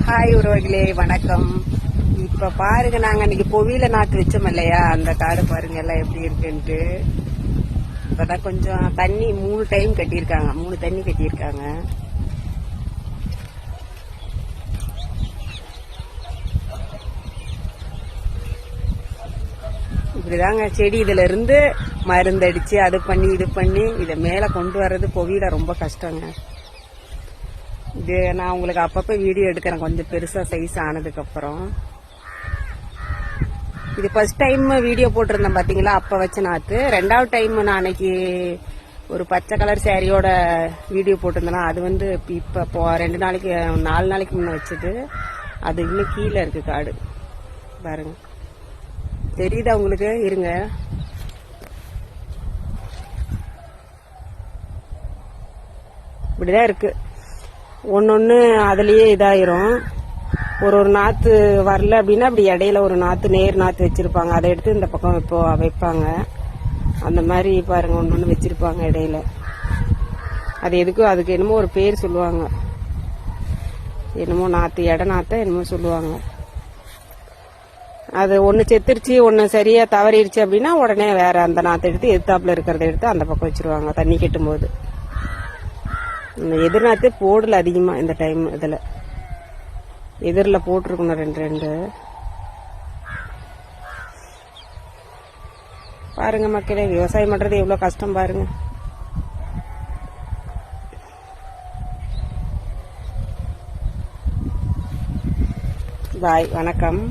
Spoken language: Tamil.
ஹாய் உறவுகளே, வணக்கம். இப்ப பாருங்க, நாங்க அன்னைக்கு பொவியில நாட்டு வச்சோம் இல்லையா, அந்த காடு பாருங்க எல்லாம் எப்படி இருக்குன்ட்டு. இப்பதான் கொஞ்சம் தண்ணி 3 டைம் கட்டியிருக்காங்க, 3 தண்ணி கட்டியிருக்காங்க. இப்படிதாங்க செடி இதுல இருந்து மருந்தடிச்சு அது பண்ணி இது பண்ணி இதை மேல கொண்டு வர்றது பொவியில ரொம்ப கஷ்டங்க. இது நான் உங்களுக்கு அப்பப்ப வீடியோ எடுக்கிறேன், கொஞ்சம் பெருசா சைஸ் ஆனதுக்கு அப்புறம். இது ஃபர்ஸ்ட் டைம் வீடியோ போட்டிருந்தேன் பாத்தீங்களா, அப்ப வச்ச நாத்து. 2வது டைம் நான் அன்னைக்கு ஒரு பச்சை கலர் சாரியோட வீடியோ போட்டிருந்தேன்னா, அது வந்து இப்ப 2 நாளைக்கு 4 நாளைக்கு முன்ன வச்சது. அது இன்னும் கீழே இருக்கு காடு பாருங்க, தெரியுதா உங்களுக்கு? இருங்க, இப்படிதான் இருக்கு. ஒன்னொன்னு அதுலயே இதாயிரும். ஒரு நாத்து வரல அப்படின்னா அப்படி இடையில ஒரு நாத்து நேர் நாத்து வச்சிருப்பாங்க, அதை எடுத்து இந்த பக்கம் வைப்பாங்க. அந்த மாதிரி பாருங்க, ஒன்னொன்னு வச்சிருப்பாங்க இடையில. அது எதுக்கும் அதுக்கு என்னமோ ஒரு பேர் சொல்லுவாங்க, என்னமோ நாத்து, இட நாத்த என்னமோ சொல்லுவாங்க. அது ஒன்னு செத்துருச்சு, ஒன்னு சரியா தவறிடுச்சு அப்படின்னா உடனே வேற அந்த நாத்தை எடுத்து எதிர்த்தாப்புல இருக்கிறத எடுத்து அந்த பக்கம் வச்சிருவாங்க தண்ணி கட்டும் போது. எதிர்நாத்தே போடல அதிகமா இந்த டைம். இதுல எதிரில போட்டிருக்கணும் 2 பாருங்க மக்களே, விவசாயம் பண்றது எவ்வளவு கஷ்டம் பாருங்க. பாய், வணக்கம்.